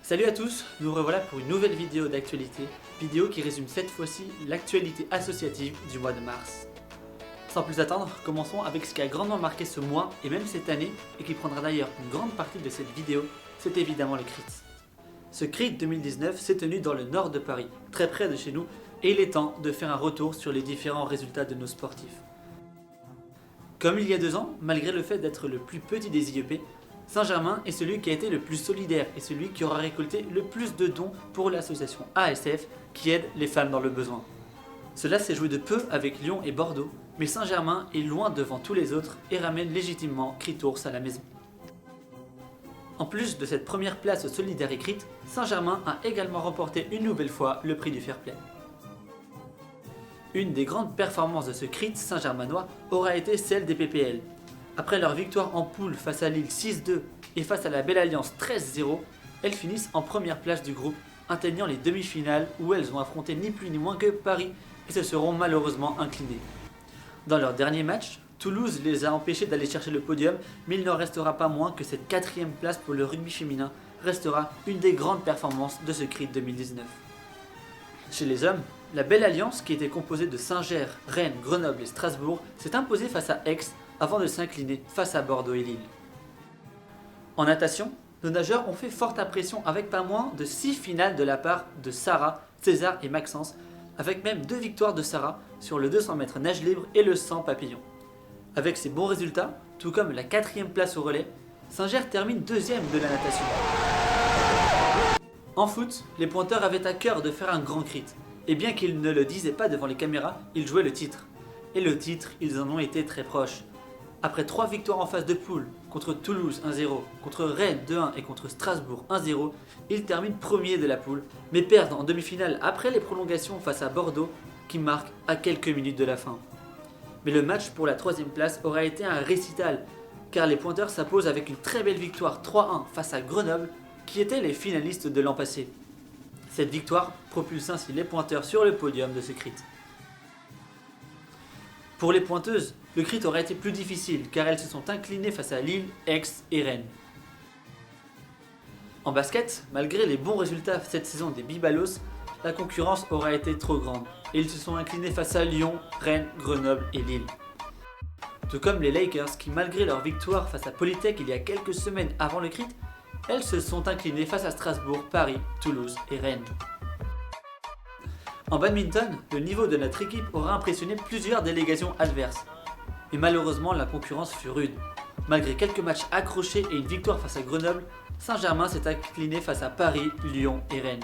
Salut à tous, nous revoilà pour une nouvelle vidéo d'actualité, vidéo qui résume cette fois-ci l'actualité associative du mois de mars. Sans plus attendre, commençons avec ce qui a grandement marqué ce mois et même cette année et qui prendra d'ailleurs une grande partie de cette vidéo, c'est évidemment le CRIT. Ce CRIT 2019 s'est tenu dans le nord de Paris, très près de chez nous, et il est temps de faire un retour sur les différents résultats de nos sportifs. Comme il y a 2 ans, malgré le fait d'être le plus petit des IEP, Saint-Germain est celui qui a été le plus solidaire et celui qui aura récolté le plus de dons pour l'association ASF qui aide les femmes dans le besoin. Cela s'est joué de peu avec Lyon et Bordeaux, mais Saint-Germain est loin devant tous les autres et ramène légitimement CRIT-Ours à la maison. En plus de cette première place solidaire et CRIT, Saint-Germain a également remporté une nouvelle fois le prix du Fair Play. Une des grandes performances de ce CRIT Saint-Germanois aura été celle des PPL. Après leur victoire en poule face à Lille 6-2 et face à la Belle Alliance 13-0, elles finissent en première place du groupe, atteignant les demi-finales où elles ont affronté ni plus ni moins que Paris et se seront malheureusement inclinées. Dans leur dernier match, Toulouse les a empêchés d'aller chercher le podium, mais il n'en restera pas moins que cette 4e place pour le rugby féminin restera une des grandes performances de ce CRIT 2019. Chez les hommes, la Belle Alliance, qui était composée de Saint-Ger, Rennes, Grenoble et Strasbourg, s'est imposée face à Aix avant de s'incliner face à Bordeaux et Lille. En natation, nos nageurs ont fait forte impression avec pas moins de 6 finales de la part de Sarah, César et Maxence, avec même 2 victoires de Sarah sur le 200 mètres nage libre et le 100 papillon. Avec ces bons résultats, tout comme la 4e place au relais, Saint-Ger termine 2e de la natation. En foot, les pointeurs avaient à cœur de faire un grand CRIT, et bien qu'ils ne le disaient pas devant les caméras, ils jouaient le titre. Et le titre, ils en ont été très proches. Après 3 victoires en phase de poule, contre Toulouse 1-0, contre Rennes 2-1 et contre Strasbourg 1-0, ils terminent premier de la poule, mais perdent en demi-finale après les prolongations face à Bordeaux, qui marque à quelques minutes de la fin. Mais le match pour la 3e place aura été un récital, car les pointeurs s'imposent avec une très belle victoire 3-1 face à Grenoble, qui étaient les finalistes de l'an passé. Cette victoire propulse ainsi les pointeurs sur le podium de ce CRIT. Pour les pointeuses, le CRIT aurait été plus difficile car elles se sont inclinées face à Lille, Aix et Rennes. En basket, malgré les bons résultats cette saison des Bibalos, la concurrence aura été trop grande et ils se sont inclinés face à Lyon, Rennes, Grenoble et Lille. Tout comme les Lakers qui, malgré leur victoire face à Polytech il y a quelques semaines avant le CRIT, elles se sont inclinées face à Strasbourg, Paris, Toulouse et Rennes. En badminton, le niveau de notre équipe aura impressionné plusieurs délégations adverses. Et malheureusement, la concurrence fut rude. Malgré quelques matchs accrochés et une victoire face à Grenoble, Saint-Germain s'est incliné face à Paris, Lyon et Rennes.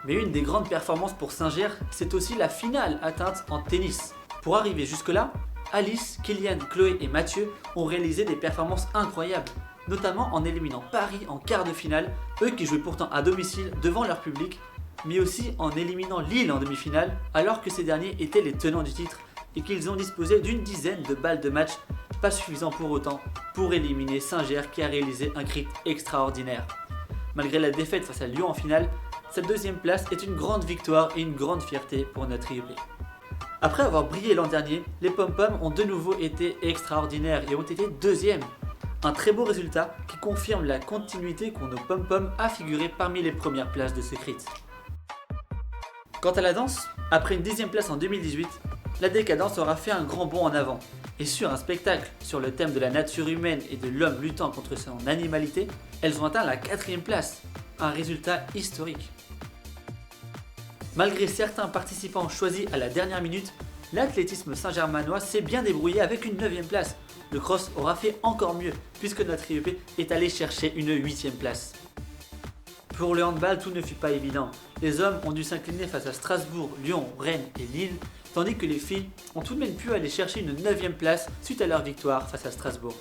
Mais une des grandes performances pour Saint-Ger, c'est aussi la finale atteinte en tennis. Pour arriver jusque-là, Alice, Kylian, Chloé et Mathieu ont réalisé des performances incroyables, notamment en éliminant Paris en quart de finale, eux qui jouaient pourtant à domicile devant leur public, mais aussi en éliminant Lille en demi-finale, alors que ces derniers étaient les tenants du titre et qu'ils ont disposé d'une dizaine de balles de match, pas suffisant pour autant pour éliminer Saint-Ger qui a réalisé un CRIT extraordinaire. Malgré la défaite face à Lyon en finale, cette 2e place est une grande victoire et une grande fierté pour notre IEP. Après avoir brillé l'an dernier, les pom-poms ont de nouveau été extraordinaires et ont été 2e. Un très beau résultat qui confirme la continuité qu'ont nos pom-poms à figurer parmi les premières places de ce CRIT. Quant à la danse, après une 10e place en 2018, la décadence aura fait un grand bond en avant. Et sur un spectacle sur le thème de la nature humaine et de l'homme luttant contre son animalité, elles ont atteint la 4e place, un résultat historique. Malgré certains participants choisis à la dernière minute, l'athlétisme saint-germanois s'est bien débrouillé avec une 9e place. Le cross aura fait encore mieux puisque notre IEP est allé chercher une 8e place. Pour le handball, tout ne fut pas évident. Les hommes ont dû s'incliner face à Strasbourg, Lyon, Rennes et Lille, tandis que les filles ont tout de même pu aller chercher une 9e place suite à leur victoire face à Strasbourg.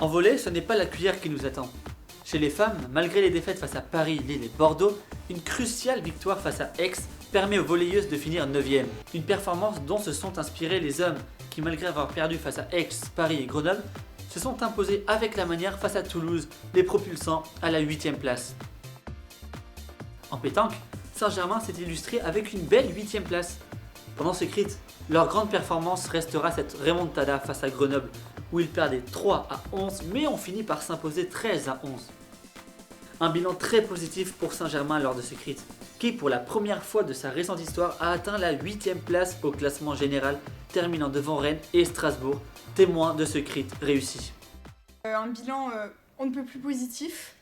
En volley, ce n'est pas la cuillère qui nous attend. Chez les femmes, malgré les défaites face à Paris, Lille et Bordeaux, une cruciale victoire face à Aix permet aux volleyeuses de finir 9e. Une performance dont se sont inspirés les hommes qui, malgré avoir perdu face à Aix, Paris et Grenoble, se sont imposés avec la manière face à Toulouse, les propulsant à la 8e place. En pétanque, Saint-Germain s'est illustré avec une belle 8e place. Pendant ce CRIT, leur grande performance restera cette remontada face à Grenoble, où ils perdaient 3 à 11 mais ont fini par s'imposer 13 à 11. Un bilan très positif pour Saint-Germain lors de ce crit, qui pour la première fois de sa récente histoire a atteint la 8ème place au classement général, terminant devant Rennes et Strasbourg, témoins de ce crit réussi. Un bilan on ne peut plus positif.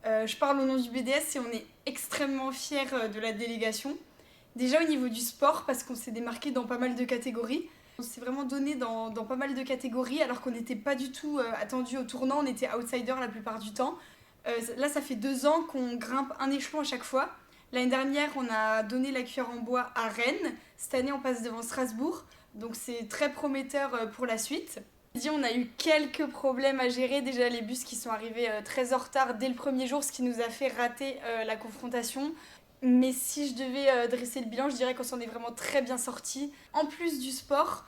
Je parle au nom du BDS et on est extrêmement fiers de la délégation. Déjà au niveau du sport, parce qu'on s'est démarqué dans pas mal de catégories. On s'est vraiment donné dans pas mal de catégories alors qu'on n'était pas du tout attendu au tournant, on était outsider la plupart du temps. Là ça fait 2 ans qu'on grimpe un échelon à chaque fois. L'année dernière on a donné la cuillère en bois à Rennes, cette année on passe devant Strasbourg, donc c'est très prometteur pour la suite. On a eu quelques problèmes à gérer, déjà les bus qui sont arrivés très en retard dès le premier jour, ce qui nous a fait rater la confrontation. Mais si je devais dresser le bilan, je dirais qu'on s'en est vraiment très bien sorti. En plus du sport,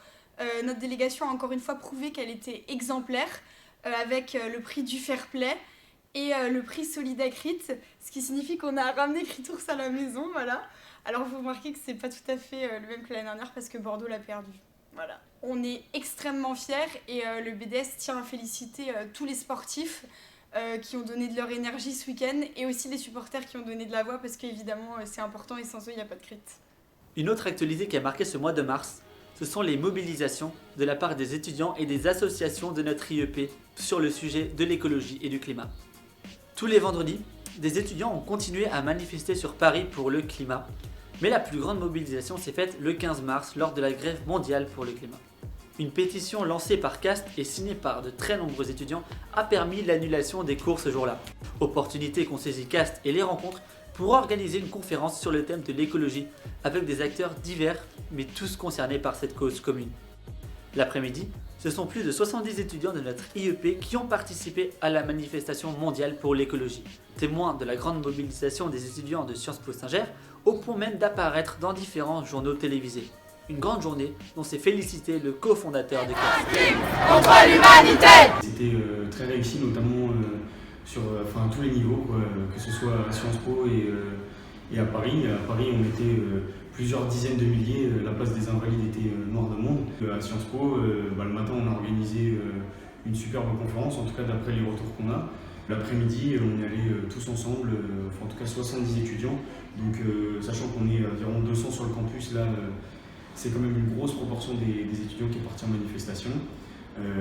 notre délégation a encore une fois prouvé qu'elle était exemplaire avec le prix du fair play et le prix Solidacrit, ce qui signifie qu'on a ramené Critours à la maison, voilà. Alors vous remarquez que c'est pas tout à fait le même que l'année dernière parce que Bordeaux l'a perdu. Voilà. On est extrêmement fiers et le BDS tient à féliciter tous les sportifs qui ont donné de leur énergie ce week-end et aussi les supporters qui ont donné de la voix parce qu'évidemment c'est important et sans eux il n'y a pas de crit. Une autre actualité qui a marqué ce mois de mars, ce sont les mobilisations de la part des étudiants et des associations de notre IEP sur le sujet de l'écologie et du climat. Tous les vendredis, des étudiants ont continué à manifester sur Paris pour le climat, mais la plus grande mobilisation s'est faite le 15 mars lors de la grève mondiale pour le climat. Une pétition lancée par CAST et signée par de très nombreux étudiants a permis l'annulation des cours ce jour-là. Opportunité qu'ont saisi CAST et les rencontres pour organiser une conférence sur le thème de l'écologie avec des acteurs divers mais tous concernés par cette cause commune. L'après-midi, ce sont plus de 70 étudiants de notre IEP qui ont participé à la manifestation mondiale pour l'écologie, témoin de la grande mobilisation des étudiants de Sciences Po Saint-Ger, au point même d'apparaître dans différents journaux télévisés. Une grande journée dont s'est félicité le cofondateur de CAST. Contre l'humanité. C'était très réussi, notamment sur tous les niveaux, quoi, que ce soit à Sciences Po et à Paris. À Paris, on était plusieurs dizaines de milliers, la place des Invalides était noire de monde. À Sciences Po, le matin, on a organisé une superbe conférence, en tout cas d'après les retours qu'on a. L'après-midi, on y allait tous ensemble, en tout cas 70 étudiants. Donc, sachant qu'on est environ 200 sur le campus, là, c'est quand même une grosse proportion des étudiants qui est partie en manifestation.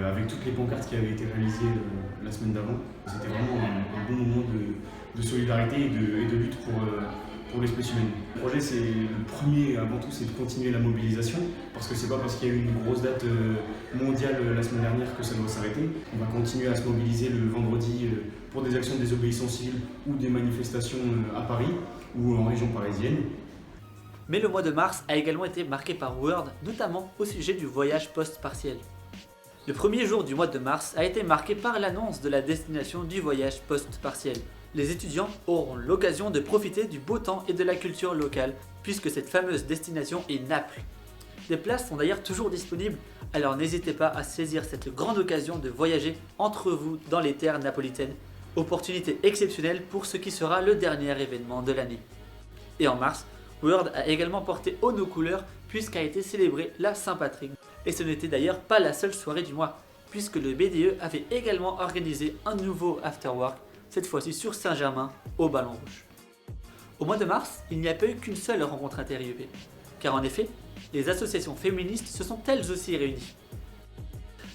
Avec toutes les pancartes qui avaient été réalisées la semaine d'avant. C'était vraiment un bon moment de solidarité et de lutte pour l'espèce humaine. Le projet, c'est le premier, avant tout, c'est de continuer la mobilisation, parce que c'est pas parce qu'il y a eu une grosse date mondiale la semaine dernière que ça doit s'arrêter. On va continuer à se mobiliser le vendredi pour des actions de désobéissance civile ou des manifestations à Paris ou en région parisienne. Mais le mois de mars a également été marqué par Word, notamment au sujet du voyage post-partiel. Le premier jour du mois de mars a été marqué par l'annonce de la destination du voyage post-partiel. Les étudiants auront l'occasion de profiter du beau temps et de la culture locale, puisque cette fameuse destination est Naples. Des places sont d'ailleurs toujours disponibles, alors n'hésitez pas à saisir cette grande occasion de voyager entre vous dans les terres napolitaines. Opportunité exceptionnelle pour ce qui sera le dernier événement de l'année. Et en mars, Word a également porté haut nos couleurs puisqu'a été célébrée la Saint-Patrick. Et ce n'était d'ailleurs pas la seule soirée du mois, puisque le BDE avait également organisé un nouveau afterwork, cette fois-ci sur Saint-Germain, au Ballon Rouge. Au mois de mars, il n'y a pas eu qu'une seule rencontre inter-IEP, car en effet, les associations féministes se sont elles aussi réunies.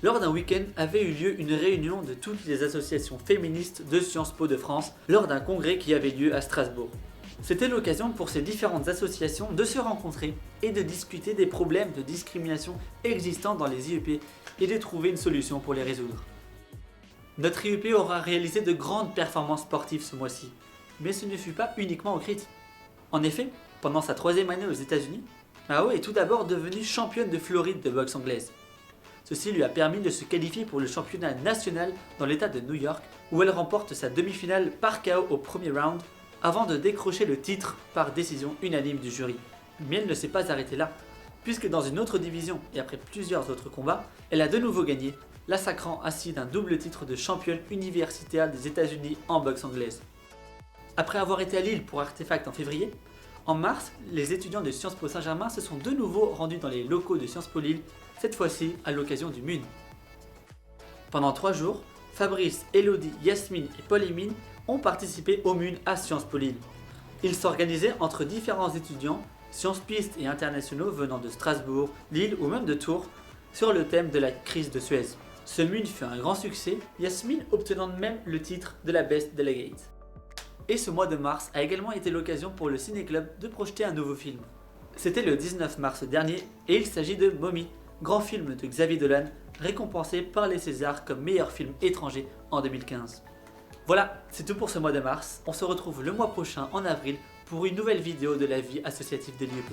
Lors d'un week-end avait eu lieu une réunion de toutes les associations féministes de Sciences Po de France lors d'un congrès qui avait lieu à Strasbourg. C'était l'occasion pour ces différentes associations de se rencontrer et de discuter des problèmes de discrimination existants dans les IEP et de trouver une solution pour les résoudre. Notre IEP aura réalisé de grandes performances sportives ce mois-ci, mais ce ne fut pas uniquement au crit. En effet, pendant sa 3e année aux États-Unis, Mao est tout d'abord devenue championne de Floride de boxe anglaise. Ceci lui a permis de se qualifier pour le championnat national dans l'état de New York, où elle remporte sa demi-finale par KO au premier round, avant de décrocher le titre par décision unanime du jury. Mais elle ne s'est pas arrêtée là, puisque dans une autre division et après plusieurs autres combats, elle a de nouveau gagné, la sacrant ainsi d'un double titre de championne universitaire des États-Unis en boxe anglaise. Après avoir été à Lille pour Artefact en février, en mars, les étudiants de Sciences Po Saint-Germain se sont de nouveau rendus dans les locaux de Sciences Po Lille, cette fois-ci à l'occasion du MUN. Pendant 3 jours, Fabrice, Elodie, Yasmine et Paul-Émile ont participé au MUN à Sciences Po Lille. Ils s'organisaient entre différents étudiants, sciences-pistes et internationaux venant de Strasbourg, Lille ou même de Tours, sur le thème de la crise de Suez. Ce MUN fut un grand succès, Yasmine obtenant même le titre de la Best Delegate. Et ce mois de mars a également été l'occasion pour le Ciné Club de projeter un nouveau film. C'était le 19 mars dernier et il s'agit de Mommy, grand film de Xavier Dolan, récompensé par les Césars comme meilleur film étranger en 2015. Voilà, c'est tout pour ce mois de mars. On se retrouve le mois prochain en avril pour une nouvelle vidéo de la vie associative de l'IEP.